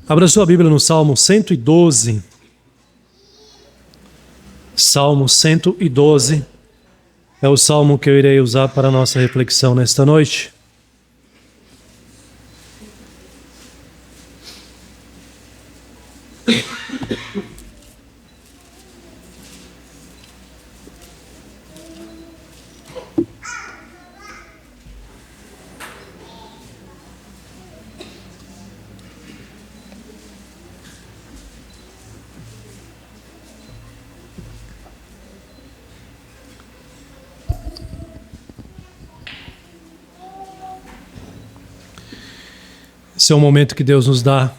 Abra sua Bíblia no Salmo 112. Salmo 112 é o salmo que eu irei usar para a nossa reflexão nesta noite. Esse é o momento que Deus nos dá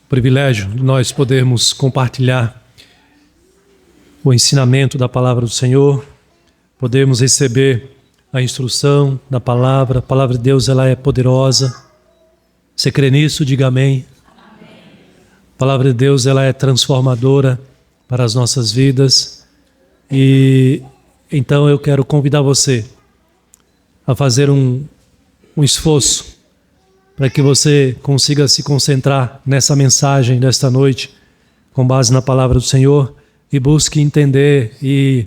o privilégio de nós podermos compartilhar o ensinamento da palavra do Senhor, podermos receber a instrução da palavra. A palavra de Deus, ela é poderosa. Você crê nisso? Diga amém. A palavra de Deus, ela é transformadora para as nossas vidas. E então eu quero convidar você a fazer um esforço para que você consiga se concentrar nessa mensagem desta noite, com base na palavra do Senhor, e busque entender e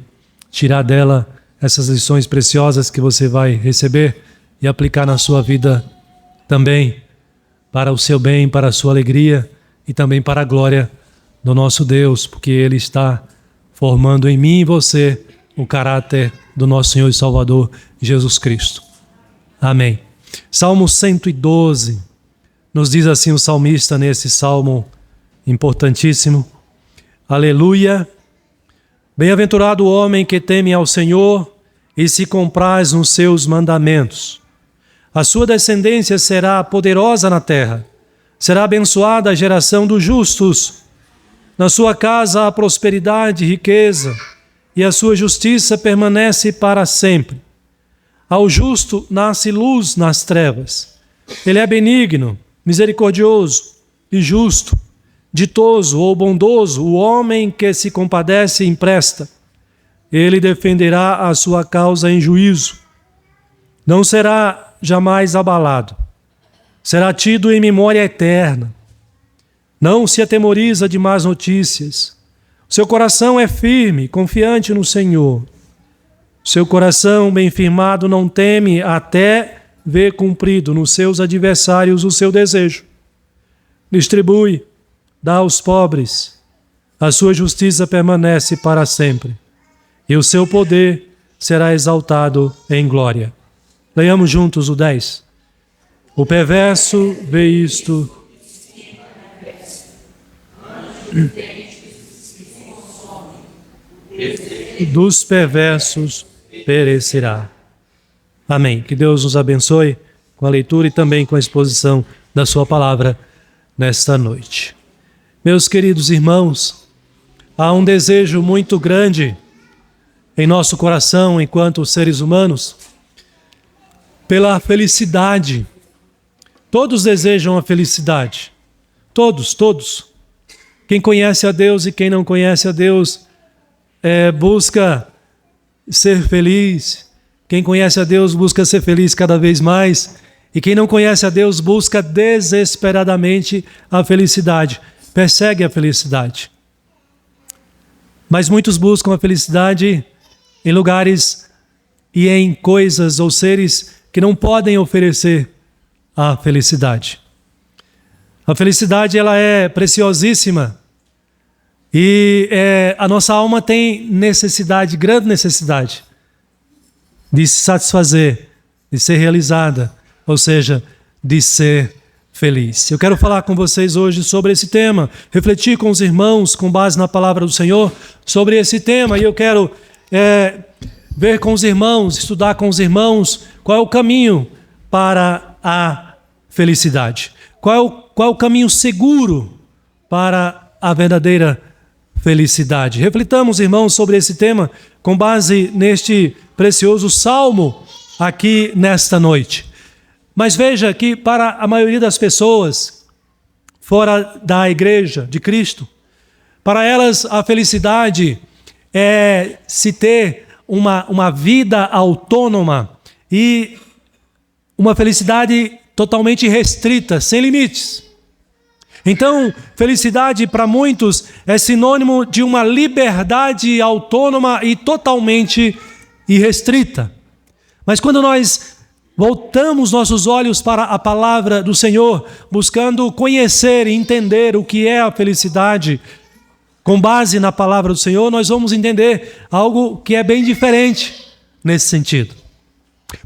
tirar dela essas lições preciosas que você vai receber e aplicar na sua vida também, para o seu bem, para a sua alegria e também para a glória do nosso Deus, porque Ele está formando em mim e você o caráter do nosso Senhor e Salvador Jesus Cristo. Amém. Salmo 112, nos diz assim o salmista nesse salmo importantíssimo: Aleluia! Bem-aventurado o homem que teme ao Senhor e se compraz nos seus mandamentos. A sua descendência será poderosa na terra, será abençoada a geração dos justos. Na sua casa há prosperidade e riqueza, e a sua justiça permanece para sempre. Ao justo nasce luz nas trevas. Ele é benigno, misericordioso e justo, ditoso ou bondoso, o homem que se compadece e empresta. Ele defenderá a sua causa em juízo. Não será jamais abalado. Será tido em memória eterna. Não se atemoriza de más notícias. Seu coração é firme, confiante no Senhor. Seu coração bem firmado não teme até ver cumprido nos seus adversários o seu desejo. Distribui, dá aos pobres. A sua justiça permanece para sempre. E o seu poder será exaltado em glória. Leiamos juntos o 10. O perverso vê isto. Dos perversos perecerá. Amém. Que Deus nos abençoe com a leitura e também com a exposição da sua palavra nesta noite. Meus queridos irmãos, há um desejo muito grande em nosso coração, enquanto seres humanos, pela felicidade. Todos desejam a felicidade. Todos. Quem conhece a Deus e quem não conhece a Deus busca ser feliz. Quem conhece a Deus busca ser feliz cada vez mais. E quem não conhece a Deus busca desesperadamente a felicidade. Persegue a felicidade. Mas muitos buscam a felicidade em lugares e em coisas ou seres que não podem oferecer a felicidade. A felicidade, ela é preciosíssima. E a nossa alma tem necessidade, grande necessidade, de se satisfazer, de ser realizada, ou seja, de ser feliz. Eu quero falar com vocês hoje sobre esse tema, refletir com os irmãos, com base na palavra do Senhor, sobre esse tema. E eu quero ver com os irmãos, estudar com os irmãos, qual é o caminho para a felicidade. Qual é o caminho seguro para a verdadeira felicidade. Reflitamos, irmãos, sobre esse tema com base neste precioso salmo aqui nesta noite. Mas veja que para a maioria das pessoas fora da igreja de Cristo, para elas a felicidade é se ter uma vida autônoma e uma felicidade totalmente restrita, sem limites. Então, felicidade para muitos é sinônimo de uma liberdade autônoma e totalmente irrestrita. Mas quando nós voltamos nossos olhos para a palavra do Senhor, buscando conhecer e entender o que é a felicidade, com base na palavra do Senhor, nós vamos entender algo que é bem diferente nesse sentido.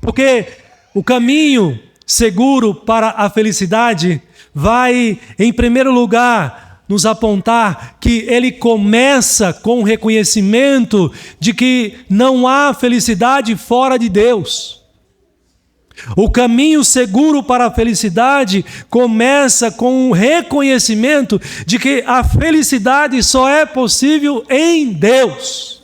Porque o caminho seguro para a felicidade vai, em primeiro lugar, nos apontar que ele começa com o reconhecimento de que não há felicidade fora de Deus. O caminho seguro para a felicidade começa com o reconhecimento de que a felicidade só é possível em Deus.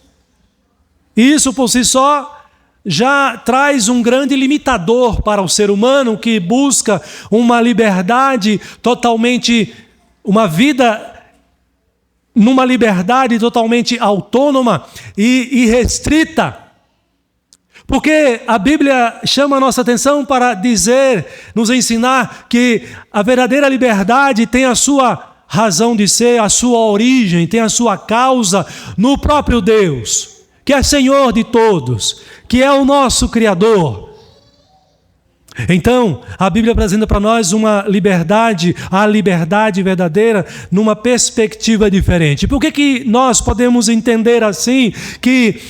E isso por si só já traz um grande limitador para o ser humano que busca uma liberdade totalmente, uma vida numa liberdade totalmente autônoma e irrestrita. Porque a Bíblia chama a nossa atenção para dizer, nos ensinar que a verdadeira liberdade tem a sua razão de ser, a sua origem, tem a sua causa no próprio Deus, que é Senhor de todos, que é o nosso Criador. Então, a Bíblia apresenta para nós uma liberdade, a liberdade verdadeira, numa perspectiva diferente. Por que nós podemos entender assim que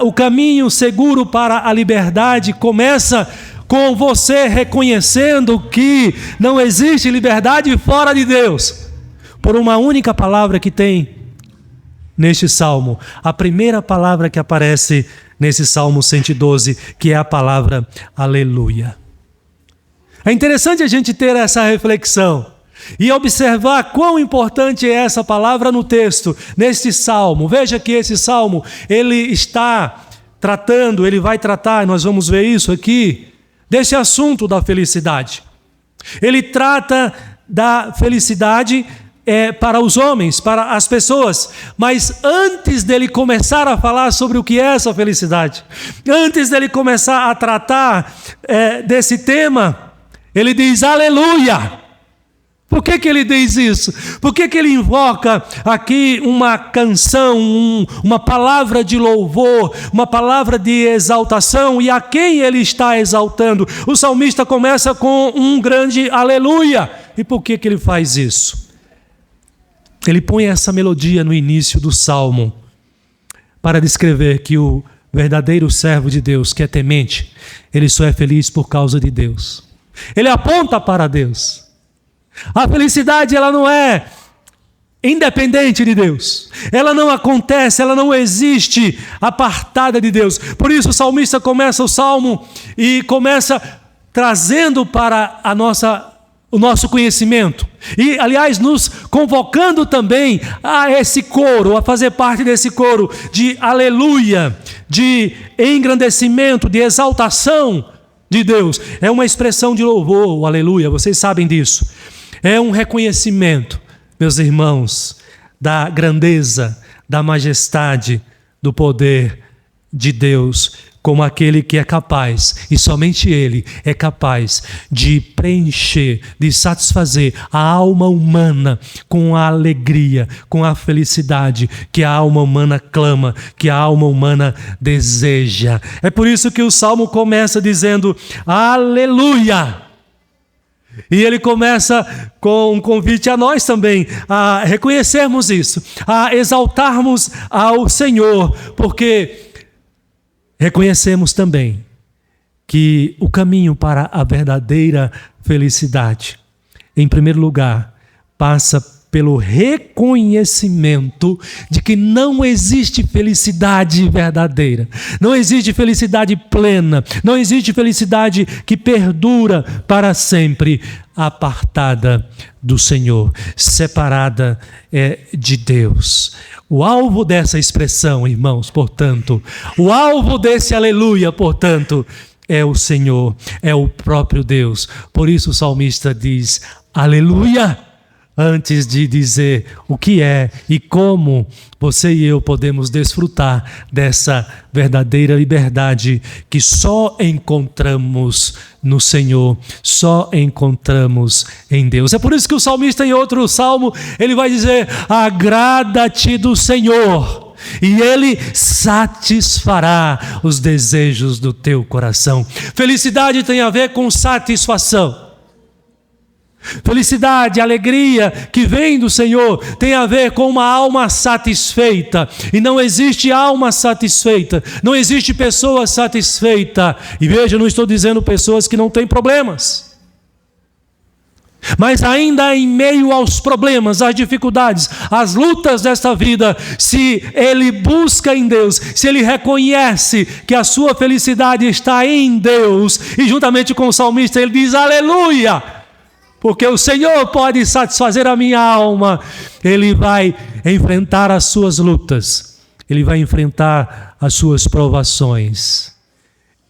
o caminho seguro para a liberdade começa com você reconhecendo que não existe liberdade fora de Deus? Por uma única palavra que tem neste salmo, a primeira palavra que aparece nesse Salmo 112, que é a palavra aleluia. É interessante a gente ter essa reflexão e observar quão importante é essa palavra no texto, neste salmo. Veja que esse salmo, ele vai tratar, nós vamos ver isso aqui, desse assunto da felicidade. Ele trata da felicidade para os homens, para as pessoas, mas antes dele começar a falar sobre o que é essa felicidade, antes dele começar a tratar desse tema, ele diz aleluia. Por que ele diz isso? Por que ele invoca aqui uma canção, uma palavra de louvor, uma palavra de exaltação, e a quem ele está exaltando? O salmista começa com um grande aleluia. E por que ele faz isso? Ele põe essa melodia no início do salmo para descrever que o verdadeiro servo de Deus, que é temente, ele só é feliz por causa de Deus. Ele aponta para Deus. A felicidade, ela não é independente de Deus. Ela não acontece, ela não existe apartada de Deus. Por isso o salmista começa o salmo e começa trazendo para o nosso conhecimento. E, aliás, nos convocando também a esse coro, a fazer parte desse coro de aleluia, de engrandecimento, de exaltação de Deus. É uma expressão de louvor, o aleluia, vocês sabem disso. É um reconhecimento, meus irmãos, da grandeza, da majestade, do poder de Deus, como aquele que é capaz, e somente Ele é capaz de preencher, de satisfazer a alma humana com a alegria, com a felicidade que a alma humana clama, que a alma humana deseja. É por isso que o Salmo começa dizendo aleluia. E ele começa com um convite a nós também, a reconhecermos isso, a exaltarmos ao Senhor, porque reconhecemos também que o caminho para a verdadeira felicidade, em primeiro lugar, passa pelo reconhecimento de que não existe felicidade verdadeira, não existe felicidade plena, não existe felicidade que perdura para sempre, apartada do Senhor, separada de Deus. O alvo dessa expressão, irmãos, portanto, o alvo desse aleluia, portanto, é o Senhor, é o próprio Deus. Por isso o salmista diz, aleluia, antes de dizer o que é e como você e eu podemos desfrutar dessa verdadeira liberdade que só encontramos no Senhor, só encontramos em Deus. É por isso que o salmista, em outro salmo, ele vai dizer: agrada-te do Senhor, e Ele satisfará os desejos do teu coração. Felicidade tem a ver com satisfação. Felicidade, alegria que vem do Senhor tem a ver com uma alma satisfeita. E não existe alma satisfeita, não existe pessoa satisfeita. E veja, eu não estou dizendo pessoas que não têm problemas, mas ainda em meio aos problemas, às dificuldades, às lutas desta vida, se ele busca em Deus, se ele reconhece que a sua felicidade está em Deus, e juntamente com o salmista ele diz: aleluia, porque o Senhor pode satisfazer a minha alma. Ele vai enfrentar as suas lutas, ele vai enfrentar as suas provações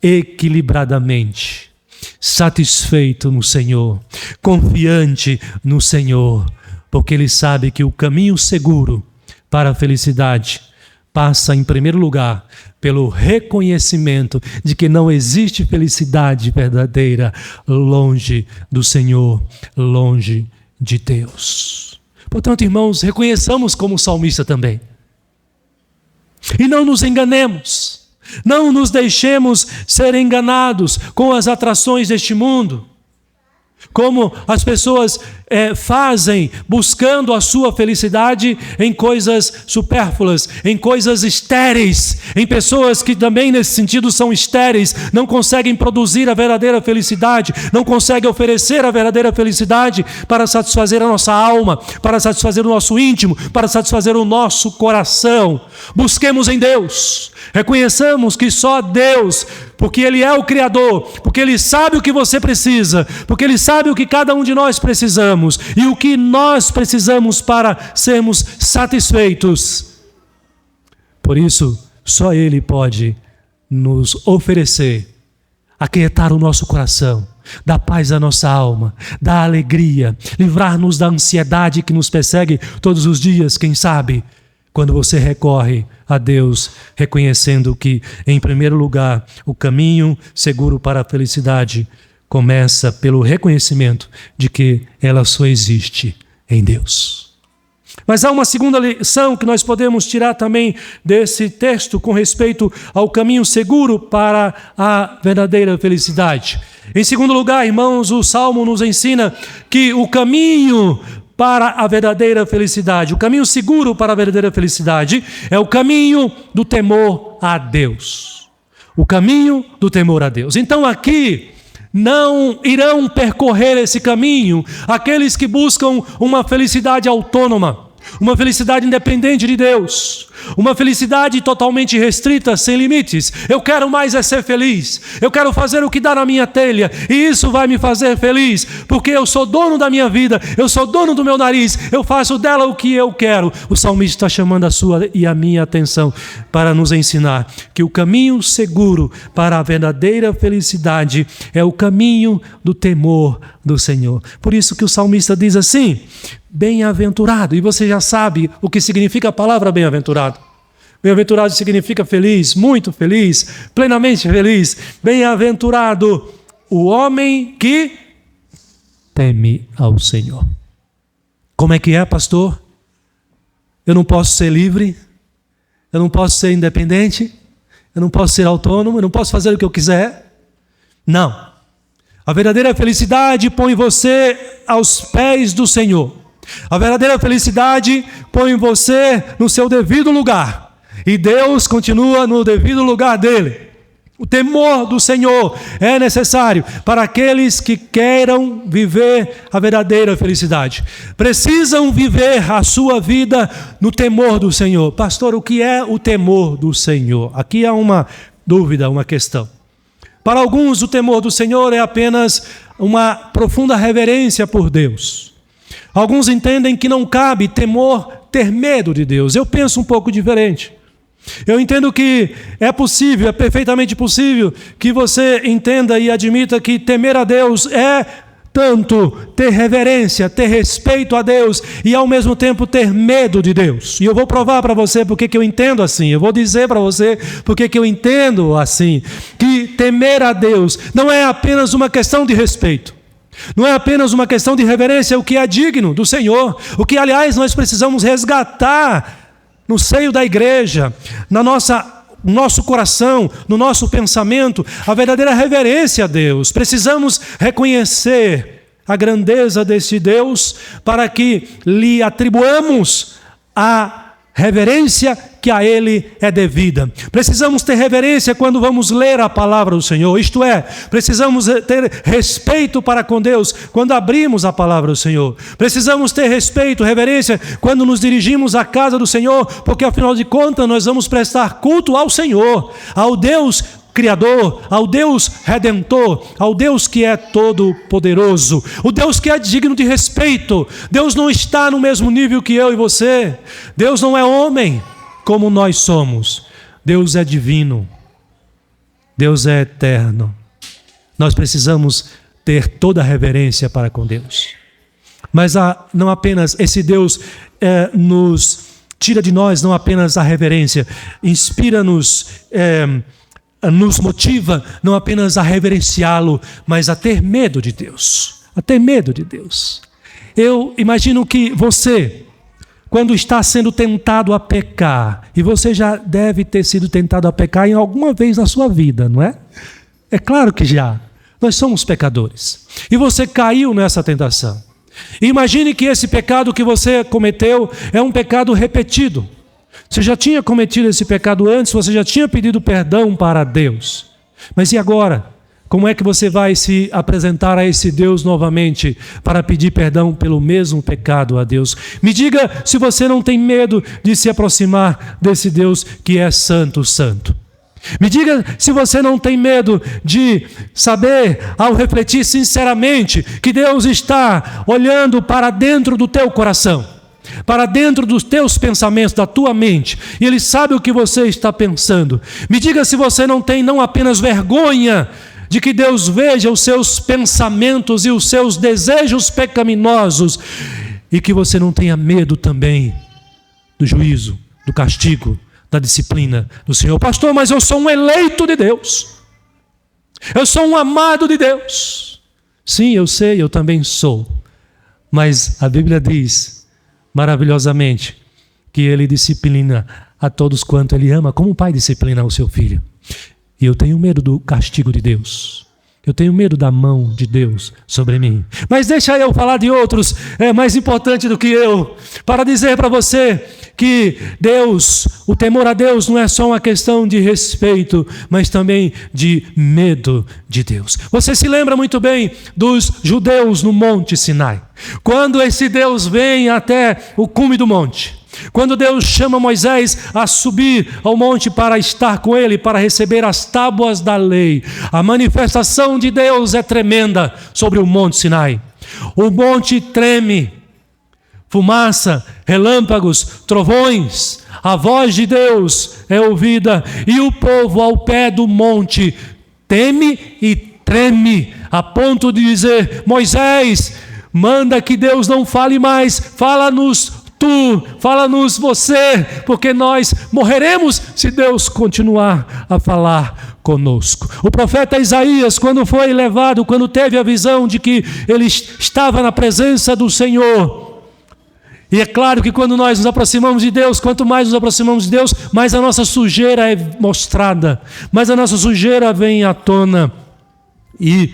equilibradamente, satisfeito no Senhor, confiante no Senhor, porque ele sabe que o caminho seguro para a felicidade passa, em primeiro lugar, pelo reconhecimento de que não existe felicidade verdadeira longe do Senhor, longe de Deus. Portanto, irmãos, reconheçamos como salmista também. E não nos enganemos, não nos deixemos ser enganados com as atrações deste mundo, como as pessoas fazem, buscando a sua felicidade em coisas supérfluas, em coisas estéreis, em pessoas que também nesse sentido são estéreis, não conseguem produzir a verdadeira felicidade, não conseguem oferecer a verdadeira felicidade para satisfazer a nossa alma, para satisfazer o nosso íntimo, para satisfazer o nosso coração. Busquemos em Deus, reconheçamos que só Deus, porque Ele é o Criador, porque Ele sabe o que você precisa, porque Ele sabe o que cada um de nós precisamos e o que nós precisamos para sermos satisfeitos. Por isso, só Ele pode nos oferecer, aquietar o nosso coração, dar paz à nossa alma, dar alegria, livrar-nos da ansiedade que nos persegue todos os dias, quem sabe, quando você recorre a Deus, reconhecendo que, em primeiro lugar, o caminho seguro para a felicidade começa pelo reconhecimento de que ela só existe em Deus. Mas há uma segunda lição que nós podemos tirar também desse texto com respeito ao caminho seguro para a verdadeira felicidade. Em segundo lugar, irmãos, o Salmo nos ensina que o caminho para a verdadeira felicidade, o caminho seguro para a verdadeira felicidade é o caminho do temor a Deus. O caminho do temor a Deus. Então aqui não irão percorrer esse caminho aqueles que buscam uma felicidade autônoma, uma felicidade independente de Deus, uma felicidade totalmente restrita, sem limites. Eu quero mais é ser feliz, eu quero fazer o que dá na minha telha, e isso vai me fazer feliz, porque eu sou dono da minha vida, eu sou dono do meu nariz, eu faço dela o que eu quero. O salmista está chamando a sua e a minha atenção para nos ensinar que o caminho seguro para a verdadeira felicidade é o caminho do temor do Senhor. Por isso que o salmista diz assim: bem-aventurado, e você já sabe o que significa a palavra bem-aventurado. Bem-aventurado significa feliz, muito feliz, plenamente feliz. Bem-aventurado o homem que teme ao Senhor. Como é que é, pastor? Eu não posso ser livre, eu não posso ser independente, eu não posso ser autônomo, eu não posso fazer o que eu quiser. Não. A verdadeira felicidade põe você aos pés do Senhor. A verdadeira felicidade põe você no seu devido lugar. E Deus continua no devido lugar dele. O temor do Senhor é necessário para aqueles que queiram viver a verdadeira felicidade. Precisam viver a sua vida no temor do Senhor. Pastor, o que é o temor do Senhor? Aqui há uma dúvida, uma questão. Para alguns, o temor do Senhor é apenas uma profunda reverência por Deus. Alguns entendem que não cabe ter medo de Deus. Eu penso um pouco diferente. Eu entendo que é possível, é perfeitamente possível que você entenda e admita que temer a Deus é tanto ter reverência, ter respeito a Deus e ao mesmo tempo ter medo de Deus. E eu vou provar para você porque que eu entendo assim. Eu vou dizer para você porque que eu entendo assim. Que temer a Deus não é apenas uma questão de respeito. Não é apenas uma questão de reverência, o que é digno do Senhor. O que, aliás, nós precisamos resgatar no seio da igreja, no nosso coração, no nosso pensamento, a verdadeira reverência a Deus. Precisamos reconhecer a grandeza desse Deus para que lhe atribuamos a reverência que a Ele é devida. Precisamos ter reverência quando vamos ler a palavra do Senhor. Isto é, precisamos ter respeito para com Deus quando abrimos a palavra do Senhor. Precisamos ter respeito, reverência quando nos dirigimos à casa do Senhor, porque afinal de contas nós vamos prestar culto ao Senhor, ao Deus Criador, ao Deus Redentor, ao Deus que é todo-poderoso, o Deus que é digno de respeito. Deus não está no mesmo nível que eu e você. Deus não é homem como nós somos. Deus é divino. Deus é eterno. Nós precisamos ter toda a reverência para com Deus. Mas não apenas esse Deus nos tira de nós não apenas a reverência, inspira-nos, nos motiva não apenas a reverenciá-lo, mas a ter medo de Deus. A ter medo de Deus. Eu imagino que você, quando está sendo tentado a pecar, e você já deve ter sido tentado a pecar em alguma vez na sua vida, não é? É claro que já. Nós somos pecadores. E você caiu nessa tentação. Imagine que esse pecado que você cometeu é um pecado repetido. Você já tinha cometido esse pecado antes, você já tinha pedido perdão para Deus. Mas e agora? Como é que você vai se apresentar a esse Deus novamente para pedir perdão pelo mesmo pecado a Deus? Me diga se você não tem medo de se aproximar desse Deus que é santo, santo. Me diga se você não tem medo de saber, ao refletir sinceramente, que Deus está olhando para dentro do teu coração, para dentro dos teus pensamentos, da tua mente, e Ele sabe o que você está pensando. Me diga se você não tem não apenas vergonha de que Deus veja os seus pensamentos e os seus desejos pecaminosos, e que você não tenha medo também do juízo, do castigo, da disciplina do Senhor. Pastor, mas eu sou um eleito de Deus. Eu sou um amado de Deus. Sim, eu sei, eu também sou. Mas a Bíblia diz maravilhosamente que Ele disciplina a todos quanto Ele ama, como o pai disciplina o seu filho. E eu tenho medo do castigo de Deus. Eu tenho medo da mão de Deus sobre mim. Mas deixa eu falar de outros, mais importante do que eu, para dizer para você que Deus, o temor a Deus não é só uma questão de respeito, mas também de medo de Deus. Você se lembra muito bem dos judeus no Monte Sinai. Quando esse Deus vem até o cume do monte, quando Deus chama Moisés a subir ao monte para estar com ele, para receber as tábuas da lei, a manifestação de Deus é tremenda sobre o Monte Sinai. O monte treme, fumaça, relâmpagos, trovões, a voz de Deus é ouvida e o povo ao pé do monte teme e treme, a ponto de dizer: Moisés, manda que Deus não fale mais, fala-nos tu, fala-nos você, porque nós morreremos se Deus continuar a falar conosco. O profeta Isaías, quando foi levado, quando teve a visão de que ele estava na presença do Senhor, e é claro que quando nós nos aproximamos de Deus, quanto mais nos aproximamos de Deus, mais a nossa sujeira é mostrada, mais a nossa sujeira vem à tona. E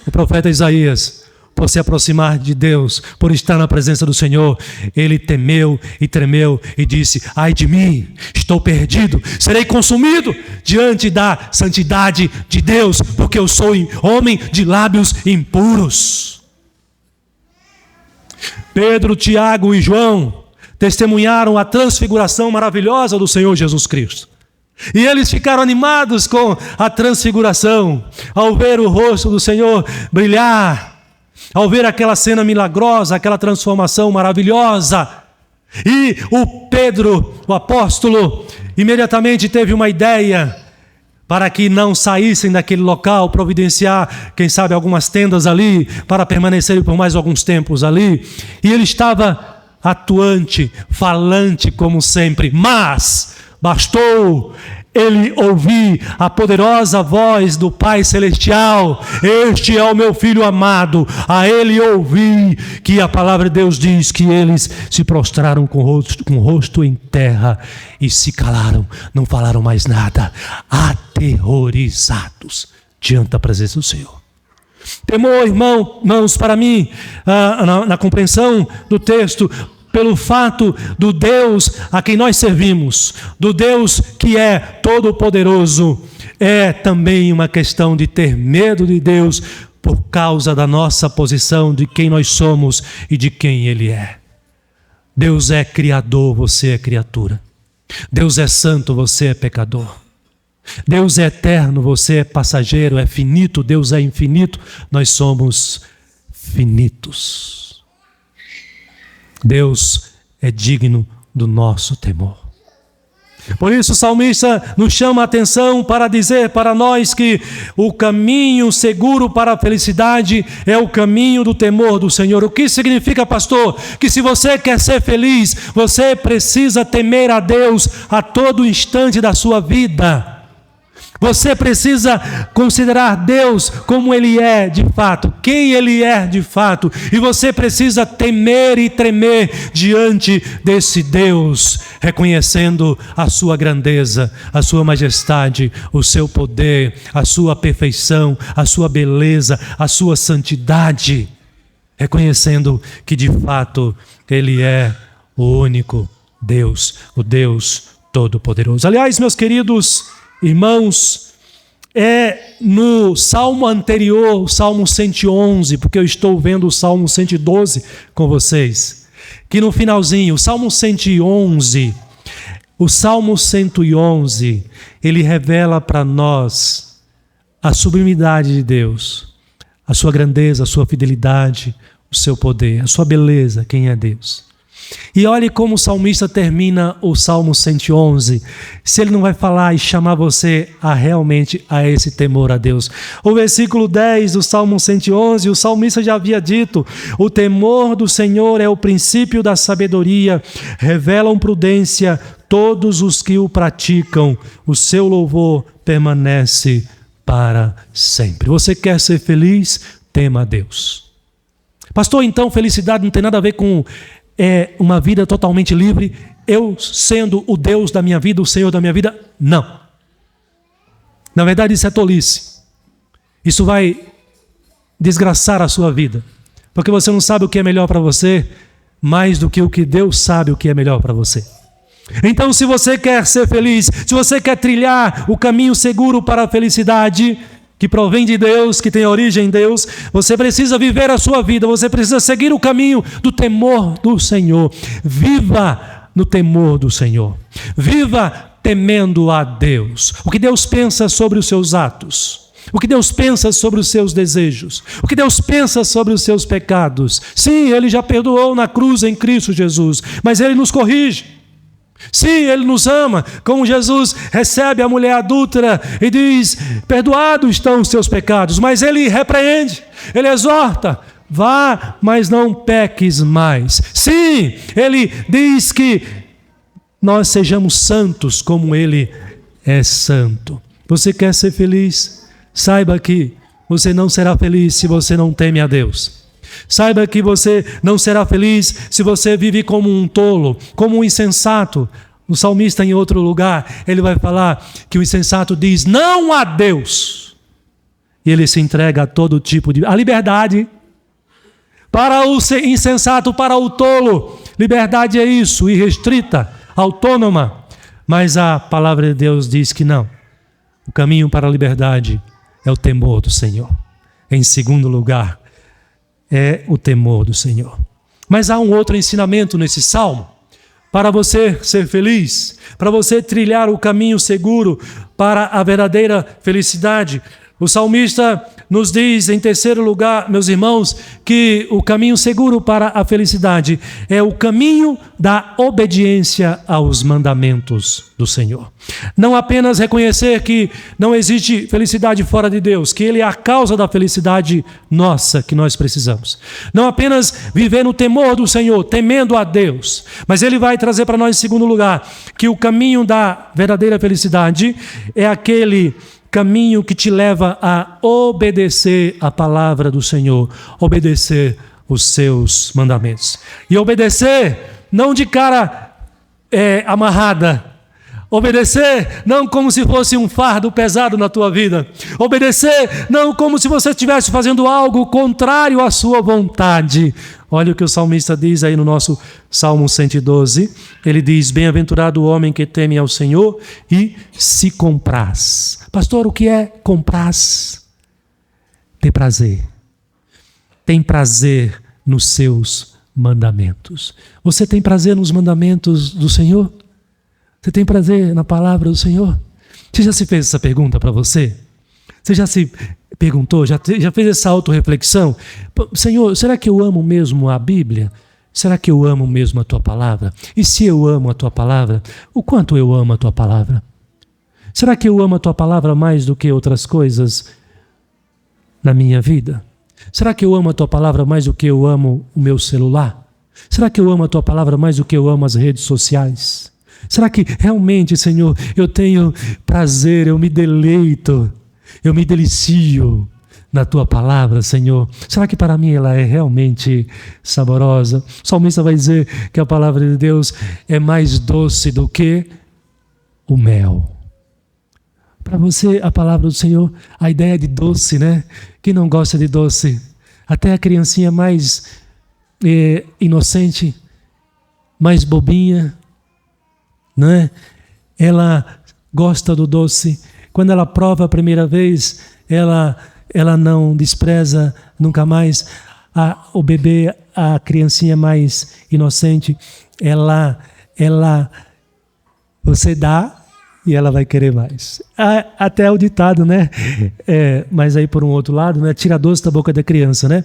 o profeta Isaías, por se aproximar de Deus, por estar na presença do Senhor, ele temeu e tremeu e disse: ai de mim, estou perdido, serei consumido diante da santidade de Deus, porque eu sou homem de lábios impuros. Pedro, Tiago e João testemunharam a transfiguração maravilhosa do Senhor Jesus Cristo. E eles ficaram animados com a transfiguração, ao ver o rosto do Senhor brilhar, ao ver aquela cena milagrosa, aquela transformação maravilhosa. E o Pedro, o apóstolo, imediatamente teve uma ideia para que não saíssem daquele local, providenciar, quem sabe, algumas tendas ali, para permanecerem por mais alguns tempos ali. E ele estava atuante, falante como sempre, mas bastou ele ouvir a poderosa voz do Pai Celestial: este é o meu Filho amado, a ele ouvi, que a palavra de Deus diz que eles se prostraram com o rosto em terra e se calaram, não falaram mais nada, aterrorizados diante da presença do Senhor. Temor, irmãos, para mim, na compreensão do texto, pelo fato do Deus a quem nós servimos, do Deus que é todo-poderoso, é também uma questão de ter medo de Deus por causa da nossa posição, de quem nós somos e de quem Ele é. Deus é criador, você é criatura. Deus é santo, você é pecador. Deus é eterno, você é passageiro, é finito, Deus é infinito, nós somos finitos. Deus é digno do nosso temor. Por isso o salmista nos chama a atenção para dizer para nós que o caminho seguro para a felicidade é o caminho do temor do Senhor. O que significa, pastor? Que se você quer ser feliz, você precisa temer a Deus a todo instante da sua vida. Você precisa considerar Deus como Ele é de fato, quem Ele é de fato. E você precisa temer e tremer diante desse Deus, reconhecendo a sua grandeza, a sua majestade, o seu poder, a sua perfeição, a sua beleza, a sua santidade. Reconhecendo que de fato Ele é o único Deus, o Deus Todo-Poderoso. Aliás, meus queridos irmãos, é no salmo anterior, o salmo 111, porque eu estou vendo o salmo 112 com vocês, que no finalzinho, o salmo 111, ele revela para nós a sublimidade de Deus, a sua grandeza, a sua fidelidade, o seu poder, a sua beleza, quem é Deus. E olhe como o salmista termina o Salmo 111, se ele não vai falar e chamar você realmente a esse temor a Deus. O versículo 10 do Salmo 111, o salmista já havia dito: o temor do Senhor é o princípio da sabedoria, revelam prudência todos os que o praticam, o seu louvor permanece para sempre. Você quer ser feliz? Tema a Deus. Pastor, então felicidade não tem nada a ver com uma vida totalmente livre, eu sendo o Deus da minha vida, o Senhor da minha vida? Não. Na verdade, isso é tolice. Isso vai desgraçar a sua vida, porque você não sabe o que é melhor para você, mais do que o que Deus sabe o que é melhor para você. Então, se você quer ser feliz, se você quer trilhar o caminho seguro para a felicidade, que provém de Deus, que tem origem em Deus, você precisa viver a sua vida, você precisa seguir o caminho do temor do Senhor. Viva no temor do Senhor. Viva temendo a Deus. O que Deus pensa sobre os seus atos, o que Deus pensa sobre os seus desejos, o que Deus pensa sobre os seus pecados. Sim, Ele já perdoou na cruz em Cristo Jesus, mas Ele nos corrige. Sim, Ele nos ama, como Jesus recebe a mulher adúltera e diz: perdoados estão os seus pecados, mas Ele repreende, Ele exorta: vá, mas não peques mais. Sim, Ele diz que nós sejamos santos como Ele é santo. Você quer ser feliz? Saiba que você não será feliz se você não teme a Deus. Saiba que você não será feliz se você vive como um tolo, como um insensato. O salmista, em outro lugar, ele vai falar que o insensato diz não a Deus. E ele se entrega a todo tipo de... A liberdade para o insensato, para o tolo, liberdade é isso, irrestrita, autônoma. Mas a palavra de Deus diz que não. O caminho para a liberdade é o temor do Senhor. Em segundo lugar, é o temor do Senhor. Mas há um outro ensinamento nesse salmo. Para você ser feliz, para você trilhar o caminho seguro para a verdadeira felicidade, O salmista nos diz, em terceiro lugar, meus irmãos, que o caminho seguro para a felicidade é o caminho da obediência aos mandamentos do Senhor. Não apenas reconhecer que não existe felicidade fora de Deus, que Ele é a causa da felicidade nossa que nós precisamos. Não apenas viver no temor do Senhor, temendo a Deus, mas Ele vai trazer para nós, em segundo lugar, que o caminho da verdadeira felicidade é aquele caminho que te leva a obedecer a palavra do Senhor, obedecer os seus mandamentos. E obedecer não de cara amarrada, obedecer não como se fosse um fardo pesado na tua vida, obedecer não como se você estivesse fazendo algo contrário à sua vontade. Olha o que o salmista diz aí no nosso Salmo 112. Ele diz: bem-aventurado o homem que teme ao Senhor e se compraz. Pastor, o que é compraz? Ter prazer. Tem prazer nos seus mandamentos. Você tem prazer nos mandamentos do Senhor? Você tem prazer na palavra do Senhor? Você já se fez essa pergunta para você? Você já se perguntou, já fez essa autorreflexão? Senhor, será que eu amo mesmo a Bíblia? Será que eu amo mesmo a Tua palavra? E se eu amo a Tua palavra, o quanto eu amo a Tua palavra? Será que eu amo a Tua palavra mais do que outras coisas na minha vida? Será que eu amo a Tua palavra mais do que eu amo o meu celular? Será que eu amo a Tua palavra mais do que eu amo as redes sociais? Será que realmente, Senhor, eu tenho prazer, eu me deleito, eu me delicio na Tua palavra, Senhor? Será que para mim ela é realmente saborosa? O salmista vai dizer que a palavra de Deus é mais doce do que o mel. Para você, a palavra do Senhor, a ideia de doce, né? Quem não gosta de doce? Até a criancinha mais inocente, mais bobinha, né? Ela gosta do doce. Quando ela prova a primeira vez, ela não despreza nunca mais. O bebê, a criancinha mais inocente, você dá e ela vai querer mais. Até o ditado, né? Mas aí por um outro lado, né? Tira doce da boca da criança, né?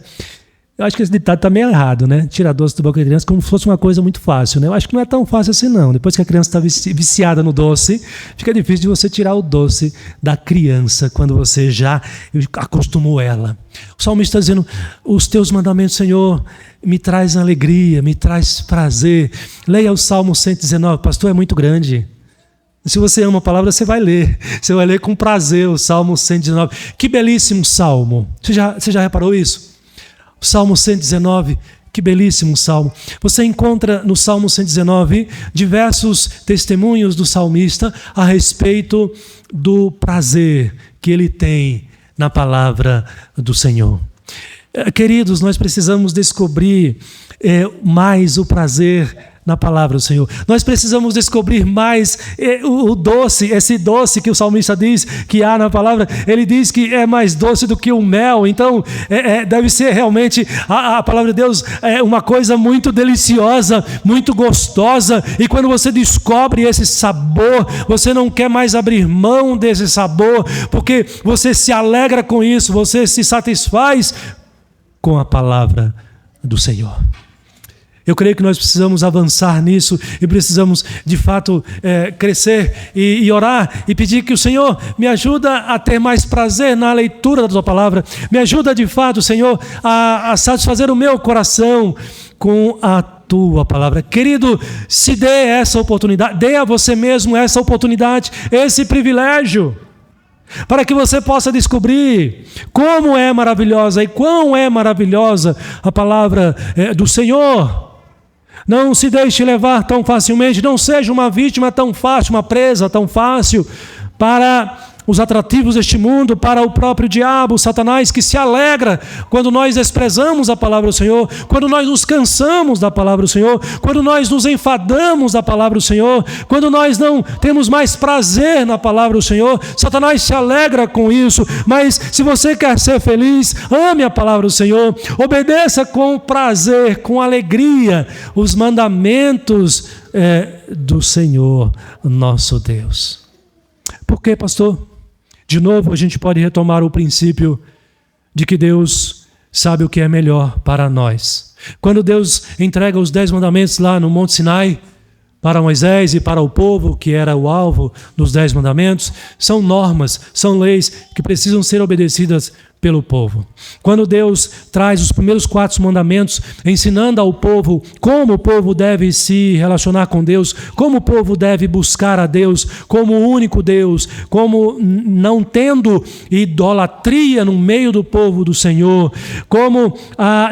Eu acho que esse ditado está meio errado, né? Tirar doce da boca da criança como se fosse uma coisa muito fácil, né? Eu acho que não é tão fácil assim, não. Depois que a criança está viciada no doce, fica difícil de você tirar o doce da criança quando você já acostumou ela. O salmista está dizendo: os teus mandamentos, Senhor, me traz alegria, me traz prazer. Leia o Salmo 119, pastor, é muito grande. Se você ama a palavra, você vai ler. Você vai ler com prazer o Salmo 119. Que belíssimo salmo. Você já reparou isso? O Salmo 119, que belíssimo salmo. Você encontra no Salmo 119 diversos testemunhos do salmista a respeito do prazer que ele tem na palavra do Senhor. Queridos, nós precisamos descobrir mais o prazer na palavra do Senhor. Nós precisamos descobrir mais o doce, esse doce que o salmista diz que há na palavra. Ele diz que é mais doce do que o mel. Então, deve ser realmente, a palavra de Deus é uma coisa muito deliciosa, muito gostosa. E quando você descobre esse sabor, você não quer mais abrir mão desse sabor, porque você se alegra com isso, você se satisfaz com a palavra do Senhor. Eu creio que nós precisamos avançar nisso e precisamos, de fato, crescer e orar e pedir que o Senhor me ajuda a ter mais prazer na leitura da Tua palavra. Me ajuda, de fato, Senhor, a satisfazer o meu coração com a Tua palavra. Querido, se dê essa oportunidade, dê a você mesmo essa oportunidade, esse privilégio, para que você possa descobrir como é maravilhosa e quão é maravilhosa a palavra do Senhor. Não se deixe levar tão facilmente, não seja uma vítima tão fácil, uma presa tão fácil para os atrativos deste mundo, para o próprio diabo, Satanás, que se alegra quando nós desprezamos a palavra do Senhor, quando nós nos cansamos da palavra do Senhor, quando nós nos enfadamos da palavra do Senhor, quando nós não temos mais prazer na palavra do Senhor. Satanás se alegra com isso, mas se você quer ser feliz, ame a palavra do Senhor, obedeça com prazer, com alegria, os mandamentos do Senhor, nosso Deus. Por quê, pastor? De novo, a gente pode retomar o princípio de que Deus sabe o que é melhor para nós. Quando Deus entrega os 10 mandamentos lá no Monte Sinai, para Moisés e para o povo, que era o alvo dos 10 mandamentos, são normas, são leis que precisam ser obedecidas pelo povo. Quando Deus traz os primeiros 4 mandamentos, ensinando ao povo como o povo deve se relacionar com Deus, como o povo deve buscar a Deus como o único Deus, como não tendo idolatria no meio do povo do Senhor, como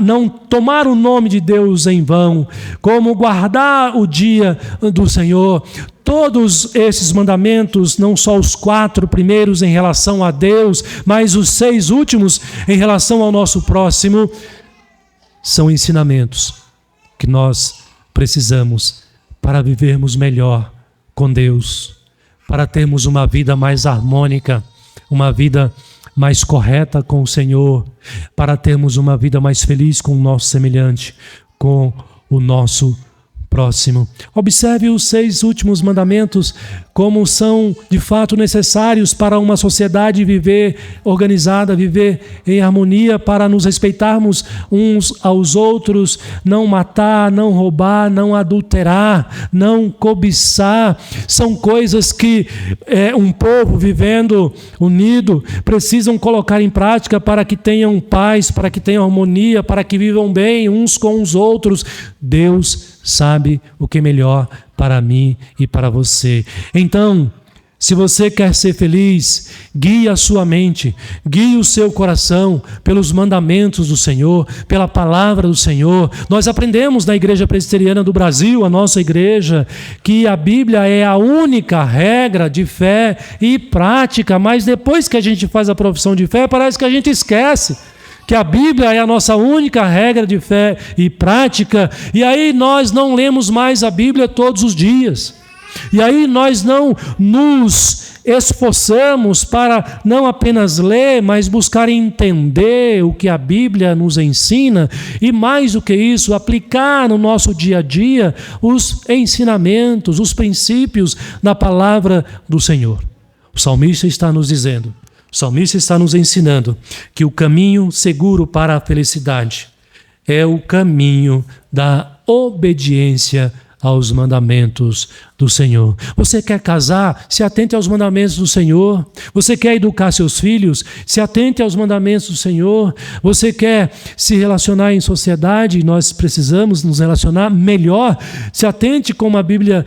não tomar o nome de Deus em vão, como guardar o dia do Senhor. Todos esses mandamentos, não só os 4 primeiros em relação a Deus, mas os 6 últimos em relação ao nosso próximo, são ensinamentos que nós precisamos para vivermos melhor com Deus, para termos uma vida mais harmônica, uma vida mais correta com o Senhor, para termos uma vida mais feliz com o nosso semelhante, com o nosso próximo. Observe os 6 últimos mandamentos como são de fato necessários para uma sociedade viver organizada, viver em harmonia, para nos respeitarmos uns aos outros, não matar, não roubar, não adulterar, não cobiçar. São coisas que um povo vivendo unido precisam colocar em prática para que tenham paz, para que tenham harmonia, para que vivam bem uns com os outros. Deus sabe o que é melhor para mim e para você. Então, se você quer ser feliz, guie a sua mente, guie o seu coração pelos mandamentos do Senhor, pela palavra do Senhor. Nós aprendemos na Igreja Presbiteriana do Brasil, a nossa igreja, que a Bíblia é a única regra de fé e prática, mas depois que a gente faz a profissão de fé, parece que a gente esquece que a Bíblia é a nossa única regra de fé e prática, e aí nós não lemos mais a Bíblia todos os dias. E aí nós não nos esforçamos para não apenas ler, mas buscar entender o que a Bíblia nos ensina, e mais do que isso, aplicar no nosso dia a dia os ensinamentos, os princípios da palavra do Senhor. O salmista está nos dizendo, o salmista está nos ensinando que o caminho seguro para a felicidade é o caminho da obediência aos mandamentos do Senhor. Você quer casar? Se atente aos mandamentos do Senhor. Você quer educar seus filhos? Se atente aos mandamentos do Senhor. Você quer se relacionar em sociedade? Nós precisamos nos relacionar melhor. Se atente como a Bíblia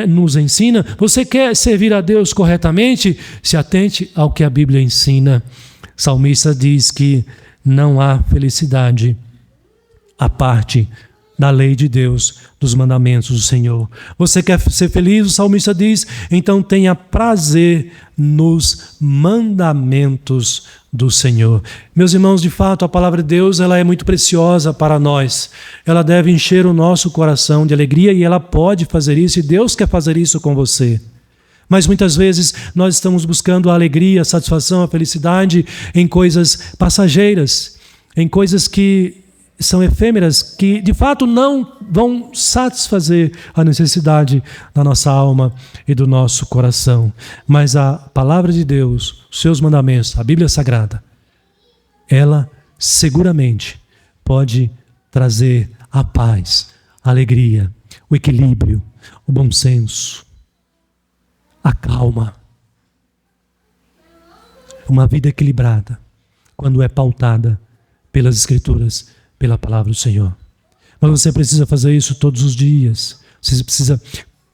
nos ensina. Você quer servir a Deus corretamente? Se atente ao que a Bíblia ensina. O salmista diz que não há felicidade à parte da lei de Deus, dos mandamentos do Senhor. Você quer ser feliz? O salmista diz, então tenha prazer nos mandamentos do Senhor. Meus irmãos, de fato, a palavra de Deus ela é muito preciosa para nós. Ela deve encher o nosso coração de alegria e ela pode fazer isso, e Deus quer fazer isso com você. Mas muitas vezes nós estamos buscando a alegria, a satisfação, a felicidade em coisas passageiras, em coisas que são efêmeras, que de fato não vão satisfazer a necessidade da nossa alma e do nosso coração. Mas a palavra de Deus, os seus mandamentos, a Bíblia Sagrada, ela seguramente pode trazer a paz, a alegria, o equilíbrio, o bom senso, a calma. Uma vida equilibrada, quando é pautada pelas Escrituras, pela palavra do Senhor. Mas você precisa fazer isso todos os dias. Você precisa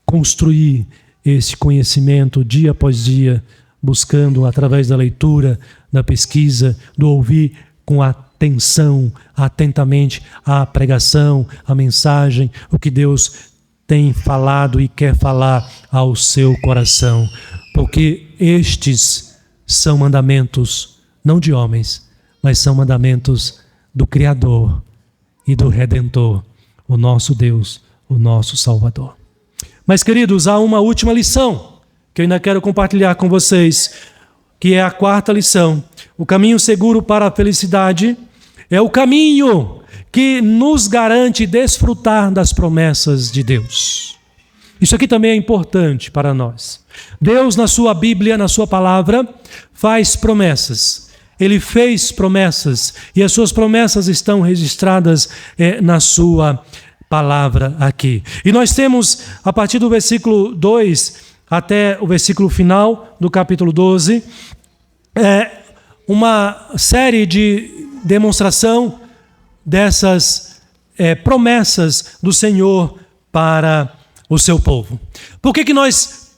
construir esse conhecimento dia após dia, buscando através da leitura, da pesquisa, do ouvir com atenção, atentamente a pregação, a mensagem, o que Deus tem falado e quer falar ao seu coração. Porque estes são mandamentos não de homens, mas são mandamentos do Criador e do Redentor, o nosso Deus, o nosso Salvador. Mas, queridos, há uma última lição que eu ainda quero compartilhar com vocês, que é a 4ª lição. O caminho seguro para a felicidade é o caminho que nos garante desfrutar das promessas de Deus. Isso aqui também é importante para nós. Deus, na sua Bíblia, na sua palavra, faz promessas. Ele fez promessas e as suas promessas estão registradas na sua palavra aqui. E nós temos, a partir do versículo 2 até o versículo final do capítulo 12, uma série de demonstração dessas promessas do Senhor para o seu povo. Por que nós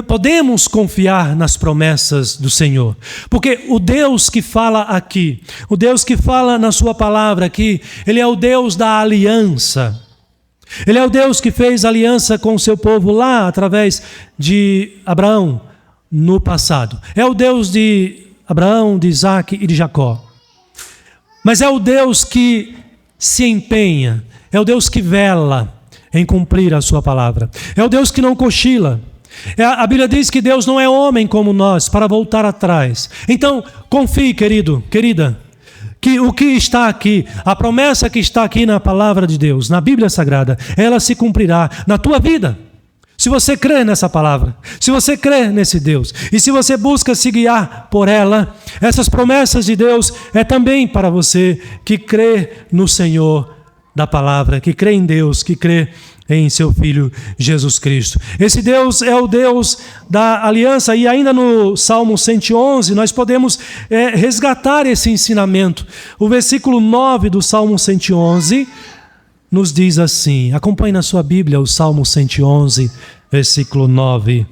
podemos confiar nas promessas do Senhor? Porque o Deus que fala aqui, o Deus que fala na sua palavra aqui, Ele é o Deus da aliança. Ele é o Deus que fez aliança com o seu povo lá através de Abraão no passado. É o Deus de Abraão, de Isaac e de Jacó. Mas é o Deus que se empenha, é o Deus que vela em cumprir a sua palavra. É o Deus que não cochila. A Bíblia diz que Deus não é homem como nós para voltar atrás. Então, confie, querido, querida, que o que está aqui, a promessa que está aqui na palavra de Deus, na Bíblia Sagrada, ela se cumprirá na tua vida. Se você crê nessa palavra, se você crê nesse Deus, e se você busca se guiar por ela, essas promessas de Deus é também para você que crê no Senhor da palavra, que crê em Deus, que crê em seu Filho Jesus Cristo. Esse Deus é o Deus da aliança, e ainda no Salmo 111 nós podemos resgatar esse ensinamento. O versículo 9 do Salmo 111 nos diz assim, acompanhe na sua Bíblia o Salmo 111, versículo 9.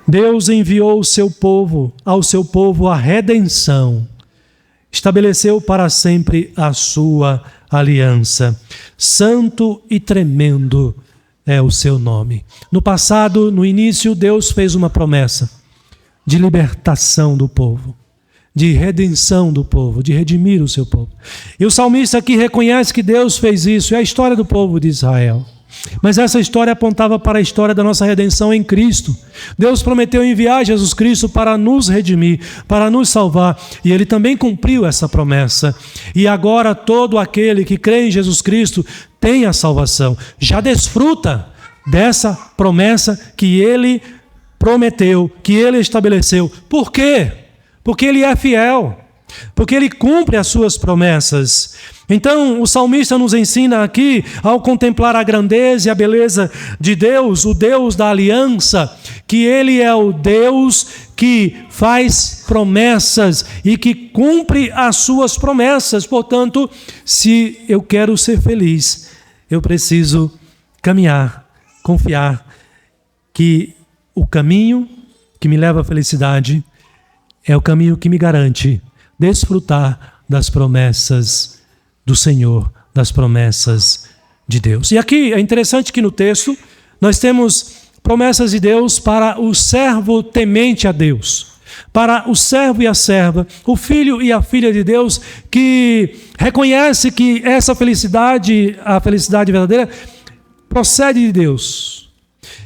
Deus enviou ao seu povo a redenção, estabeleceu para sempre a sua aliança. Santo e tremendo é o seu nome. No passado, no início, Deus fez uma promessa de libertação do povo, de redenção do povo, de redimir o seu povo. E o salmista aqui reconhece que Deus fez isso, é a história do povo de Israel. Mas essa história apontava para a história da nossa redenção em Cristo. Deus prometeu enviar Jesus Cristo para nos redimir, para nos salvar, e Ele também cumpriu essa promessa. E agora todo aquele que crê em Jesus Cristo tem a salvação, já desfruta dessa promessa que Ele prometeu, que Ele estabeleceu. Por quê? Porque Ele é fiel, porque Ele cumpre as suas promessas. Então, o salmista nos ensina aqui, ao contemplar a grandeza e a beleza de Deus, o Deus da aliança, que Ele é o Deus que faz promessas e que cumpre as suas promessas. Portanto, se eu quero ser feliz, eu preciso caminhar, confiar que o caminho que me leva à felicidade é o caminho que me garante desfrutar das promessas do Senhor, das promessas de Deus. E aqui é interessante que no texto nós temos promessas de Deus para o servo temente a Deus, para o servo e a serva, o filho e a filha de Deus, que reconhece que essa felicidade, a felicidade verdadeira, procede de Deus,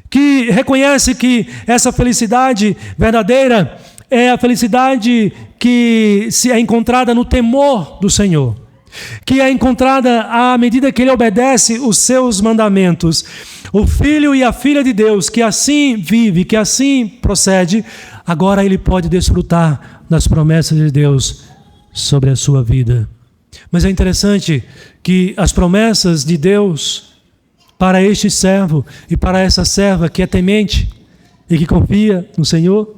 que reconhece que essa felicidade verdadeira é a felicidade que se é encontrada no temor do Senhor, que é encontrada à medida que ele obedece os seus mandamentos. O filho e a filha de Deus, que assim vive, que assim procede, agora ele pode desfrutar das promessas de Deus sobre a sua vida. Mas é interessante que as promessas de Deus para este servo e para essa serva que é temente e que confia no Senhor,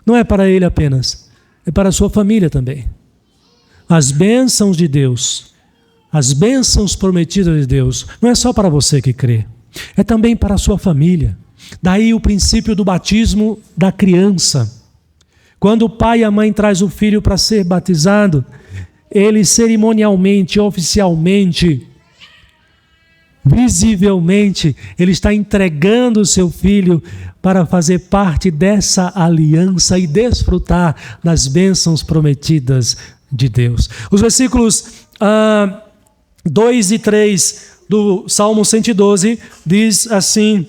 não é para ele apenas, é para a sua família também. As bênçãos de Deus, as bênçãos prometidas de Deus, não é só para você que crê, é também para a sua família. Daí o princípio do batismo da criança. Quando o pai e a mãe trazem o filho para ser batizado, ele cerimonialmente, oficialmente, visivelmente, ele está entregando o seu filho para fazer parte dessa aliança e desfrutar das bênçãos prometidas de Deus. Os versículos 2 e 3 do Salmo 112 diz assim: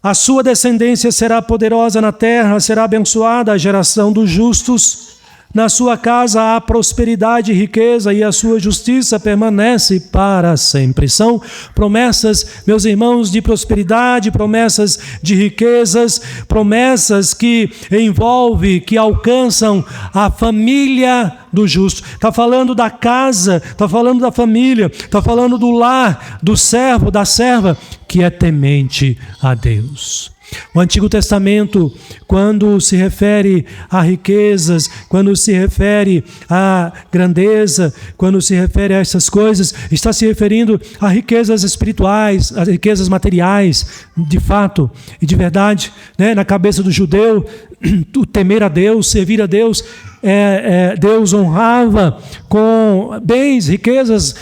a sua descendência será poderosa na terra, será abençoada a geração dos justos. Na sua casa há prosperidade e riqueza, e a sua justiça permanece para sempre. São promessas, meus irmãos, de prosperidade, promessas de riquezas, promessas que envolvem, que alcançam a família do justo. Está falando da casa, está falando da família, está falando do lar, do servo, da serva, que é temente a Deus. O Antigo Testamento, quando se refere a riquezas, quando se refere a grandeza, quando se refere a essas coisas, está se referindo a riquezas espirituais, a riquezas materiais, de fato e de verdade, né? Na cabeça do judeu, o temer a Deus, servir a Deus, Deus honrava com bens, riquezas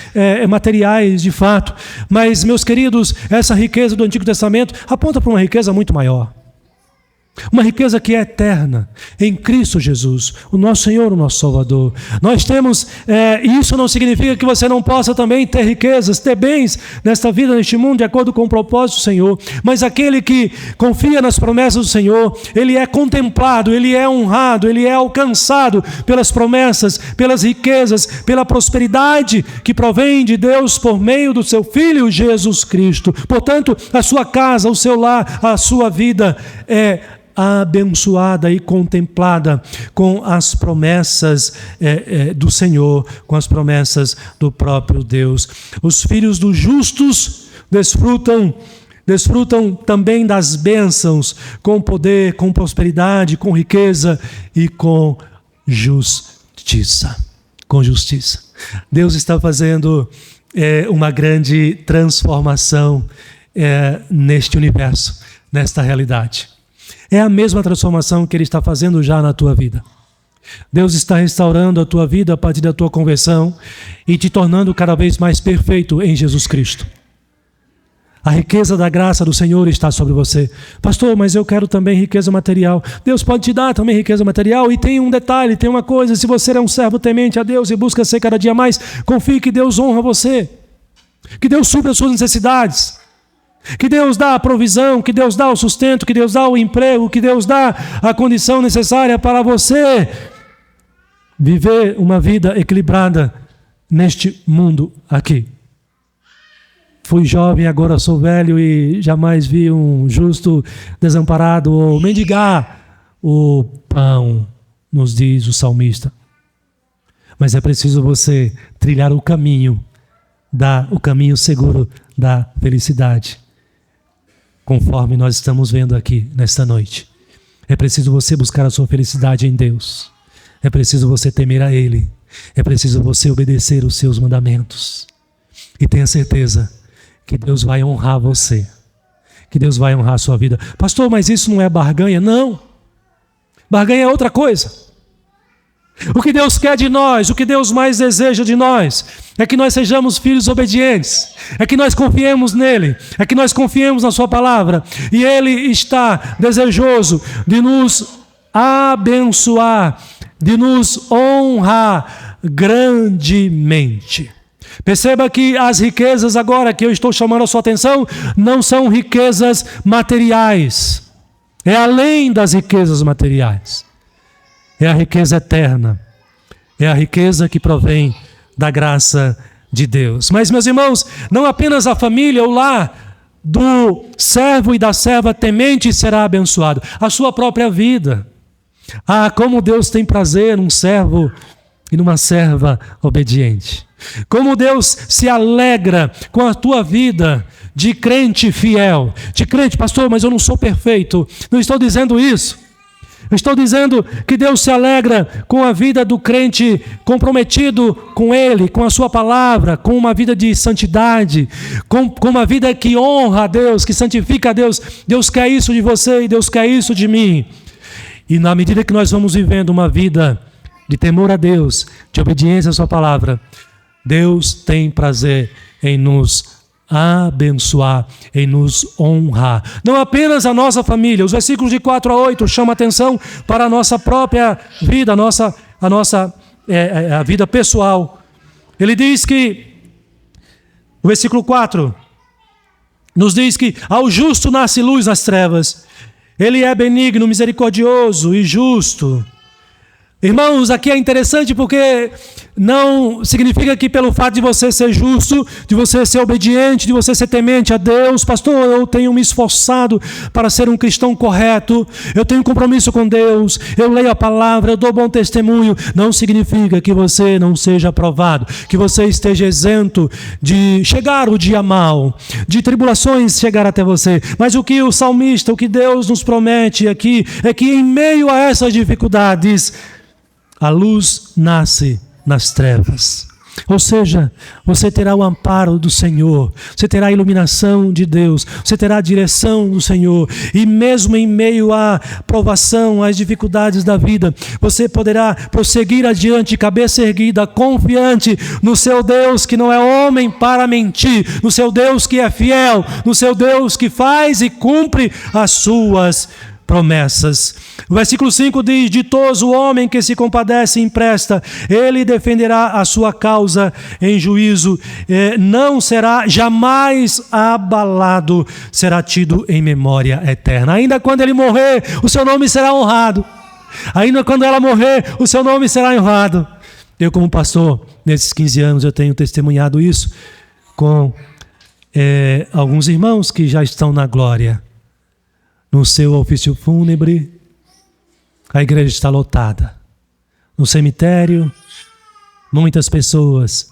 materiais de fato. Mas, meus queridos, essa riqueza do Antigo Testamento aponta para uma riqueza muito maior. Uma riqueza que é eterna em Cristo Jesus, o nosso Senhor, o nosso Salvador. Nós temos, isso não significa que você não possa também ter riquezas, ter bens nesta vida, neste mundo, de acordo com o propósito do Senhor. Mas aquele que confia nas promessas do Senhor, ele é contemplado, ele é honrado, ele é alcançado pelas promessas, pelas riquezas, pela prosperidade que provém de Deus por meio do seu Filho Jesus Cristo. Portanto, a sua casa, o seu lar, a sua vida é abençoada e contemplada com as promessas do Senhor, com as promessas do próprio Deus. Os filhos dos justos desfrutam também das bênçãos, com poder, com prosperidade, com riqueza e com justiça. Com justiça. Deus está fazendo uma grande transformação neste universo, nesta realidade. É a mesma transformação que Ele está fazendo já na tua vida. Deus está restaurando a tua vida a partir da tua conversão e te tornando cada vez mais perfeito em Jesus Cristo. A riqueza da graça do Senhor está sobre você. Pastor, mas eu quero também riqueza material. Deus pode te dar também riqueza material. E tem um detalhe, tem uma coisa: se você é um servo temente a Deus e busca ser cada dia mais, confie que Deus honra você, que Deus supre as suas necessidades, que Deus dá a provisão, que Deus dá o sustento, que Deus dá o emprego, que Deus dá a condição necessária para você viver uma vida equilibrada neste mundo aqui. Fui jovem, agora sou velho e jamais vi um justo desamparado ou mendigar o pão, nos diz o salmista. Mas é preciso você trilhar o caminho seguro da felicidade, conforme nós estamos vendo aqui nesta noite. É preciso você buscar a sua felicidade em Deus. É preciso você temer a Ele. É preciso você obedecer os seus mandamentos. E tenha certeza que Deus vai honrar você. Que Deus vai honrar a sua vida. Pastor, mas isso não é barganha? Não. Barganha é outra coisa. O que Deus quer de nós, o que Deus mais deseja de nós, é que nós sejamos filhos obedientes, é que nós confiemos nele, é que nós confiemos na sua palavra, e Ele está desejoso de nos abençoar, de nos honrar grandemente. Perceba que as riquezas agora que eu estou chamando a sua atenção não são riquezas materiais, é além das riquezas materiais. É a riqueza eterna, é a riqueza que provém da graça de Deus. Mas, meus irmãos, não apenas a família, o lar do servo e da serva temente será abençoado, a sua própria vida. Ah, como Deus tem prazer num servo e numa serva obediente. Como Deus se alegra com a tua vida de crente fiel, de crente, pastor, mas eu não sou perfeito. Não estou dizendo isso. Eu estou dizendo que Deus se alegra com a vida do crente comprometido com Ele, com a sua palavra, com uma vida de santidade, com uma vida que honra a Deus, que santifica a Deus. Deus quer isso de você e Deus quer isso de mim. E na medida que nós vamos vivendo uma vida de temor a Deus, de obediência à sua palavra, Deus tem prazer em nos abençoar, em nos honrar. Não apenas a nossa família. Os versículos de 4 a 8 chamam a atenção para a nossa própria vida, a vida pessoal. Ele diz que, o versículo 4, nos diz que ao justo nasce luz nas trevas. Ele é benigno, misericordioso e justo. Irmãos, aqui é interessante porque não significa que pelo fato de você ser justo, de você ser obediente, de você ser temente a Deus, pastor, eu tenho me esforçado para ser um cristão correto, eu tenho compromisso com Deus, eu leio a palavra, eu dou bom testemunho. Não significa que você não seja aprovado, que você esteja isento de chegar o dia mau, de tribulações chegar até você. Mas o que o salmista, o que Deus nos promete aqui, é que em meio a essas dificuldades, a luz nasce nas trevas. Ou seja, você terá o amparo do Senhor, você terá a iluminação de Deus, você terá a direção do Senhor. E mesmo em meio à provação, às dificuldades da vida, você poderá prosseguir adiante, cabeça erguida, confiante no seu Deus que não é homem para mentir, no seu Deus que é fiel, no seu Deus que faz e cumpre as suas promessas. O versículo 5 diz: ditoso o homem que se compadece e empresta, ele defenderá a sua causa em juízo, não será jamais abalado, será tido em memória eterna. Ainda quando ele morrer, o seu nome será honrado. Ainda quando ela morrer, o seu nome será honrado. Eu, como pastor, nesses 15 anos eu tenho testemunhado isso com alguns irmãos que já estão na glória. No seu ofício fúnebre, a igreja está lotada. No cemitério, muitas pessoas.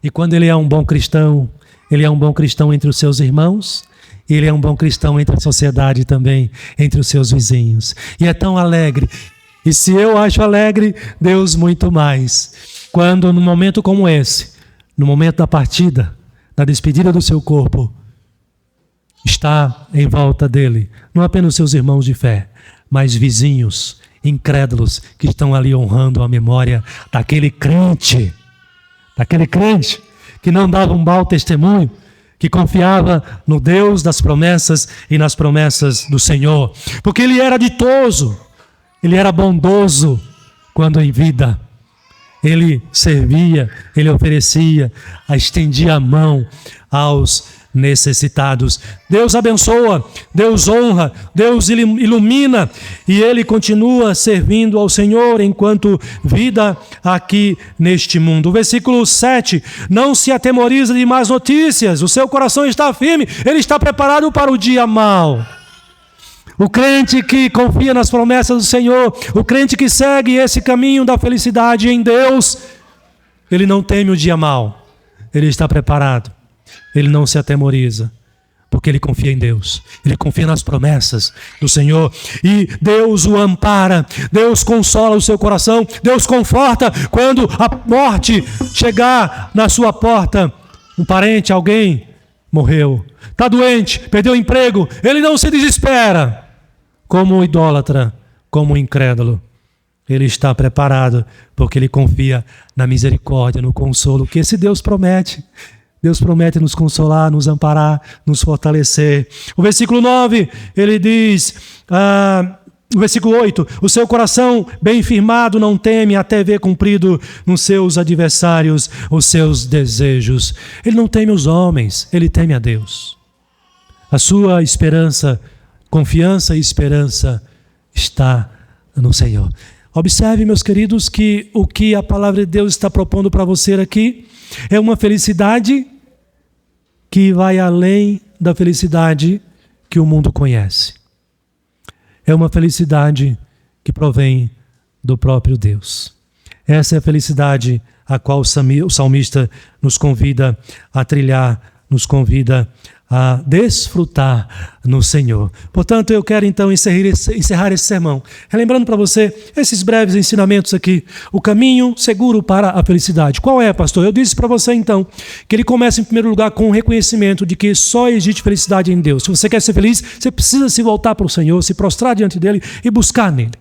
E quando ele é um bom cristão, ele é um bom cristão entre os seus irmãos, e ele é um bom cristão entre a sociedade também, entre os seus vizinhos. E é tão alegre. E se eu acho alegre, Deus muito mais. Quando num momento como esse, no momento da partida, da despedida do seu corpo, está em volta dele, não apenas seus irmãos de fé, mas vizinhos, incrédulos, que estão ali honrando a memória daquele crente que não dava um mau testemunho, que confiava no Deus das promessas e nas promessas do Senhor, porque ele era ditoso, ele era bondoso quando em vida. Ele servia, ele oferecia, estendia a mão aos necessitados. Deus abençoa, Deus honra, Deus ilumina, e ele continua servindo ao Senhor enquanto vida aqui neste mundo. O versículo 7, não se atemoriza de más notícias, o seu coração está firme, ele está preparado para o dia mau. O crente que confia nas promessas do Senhor, o crente que segue esse caminho da felicidade em Deus, ele não teme o dia mau, ele está preparado. Ele não se atemoriza, porque ele confia em Deus. Ele confia nas promessas do Senhor. E Deus o ampara, Deus consola o seu coração, Deus conforta quando a morte chegar na sua porta. Um parente, alguém morreu, está doente, perdeu o emprego, ele não se desespera. Como idólatra, como incrédulo, ele está preparado, porque ele confia na misericórdia, no consolo que esse Deus promete. Deus promete nos consolar, nos amparar, nos fortalecer. O versículo 9, ele diz, o versículo 8, o seu coração bem firmado não teme até ver cumprido nos seus adversários os seus desejos. Ele não teme os homens, ele teme a Deus. A sua esperança, confiança e esperança está no Senhor. Observe, meus queridos, que o que a palavra de Deus está propondo para você aqui é uma felicidade que vai além da felicidade que o mundo conhece. É uma felicidade que provém do próprio Deus. Essa é a felicidade a qual o salmista nos convida a trilhar, nos convida a desfrutar no Senhor. Portanto, eu quero então encerrar esse sermão, relembrando para você esses breves ensinamentos aqui, o caminho seguro para a felicidade. Qual é, pastor? Eu disse para você então, que ele começa em primeiro lugar com o reconhecimento de que só existe felicidade em Deus. Se você quer ser feliz, você precisa se voltar para o Senhor, se prostrar diante dele e buscar nele.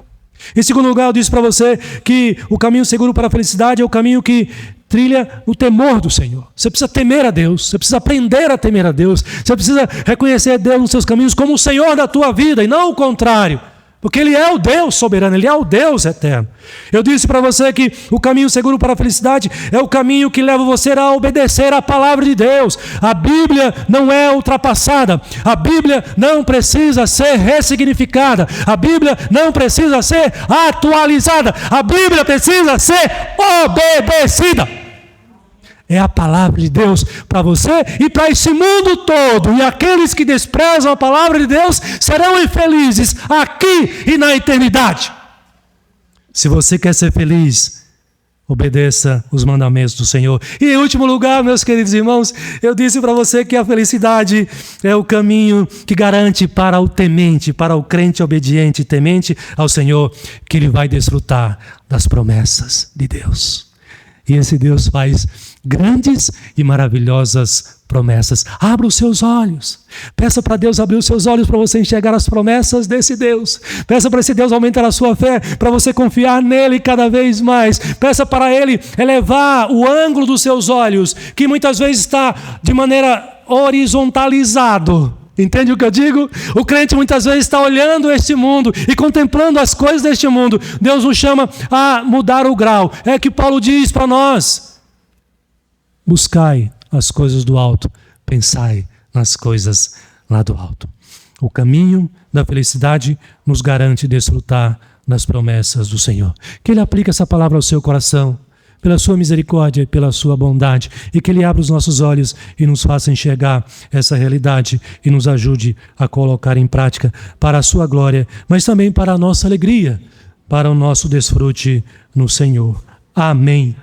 Em segundo lugar, eu disse para você que o caminho seguro para a felicidade é o caminho que trilha o temor do Senhor. Você precisa temer a Deus, você precisa aprender a temer a Deus, você precisa reconhecer a Deus nos seus caminhos como o Senhor da tua vida e não o contrário. Porque Ele é o Deus soberano, Ele é o Deus eterno. Eu disse para você que o caminho seguro para a felicidade é o caminho que leva você a obedecer à palavra de Deus. A Bíblia não é ultrapassada. A Bíblia não precisa ser ressignificada. A Bíblia não precisa ser atualizada. A Bíblia precisa ser obedecida. É a palavra de Deus para você e para esse mundo todo. E aqueles que desprezam a palavra de Deus serão infelizes aqui e na eternidade. Se você quer ser feliz, obedeça os mandamentos do Senhor. E em último lugar, meus queridos irmãos, eu disse para você que a felicidade é o caminho que garante para o temente, para o crente obediente e temente ao Senhor, que ele vai desfrutar das promessas de Deus. E esse Deus faz grandes e maravilhosas promessas. Abra os seus olhos. Peça para Deus abrir os seus olhos para você enxergar as promessas desse Deus. Peça para esse Deus aumentar a sua fé, para você confiar nele cada vez mais. Peça para Ele elevar o ângulo dos seus olhos, que muitas vezes está de maneira horizontalizado. Entende o que eu digo? O crente muitas vezes está olhando este mundo e contemplando as coisas deste mundo. Deus nos chama a mudar o grau. É que Paulo diz para nós: buscai as coisas do alto, pensai nas coisas lá do alto. O caminho da felicidade nos garante desfrutar das promessas do Senhor. Que Ele aplique essa palavra ao seu coração, pela sua misericórdia e pela sua bondade, e que Ele abra os nossos olhos e nos faça enxergar essa realidade e nos ajude a colocar em prática para a sua glória, mas também para a nossa alegria, para o nosso desfrute no Senhor. Amém.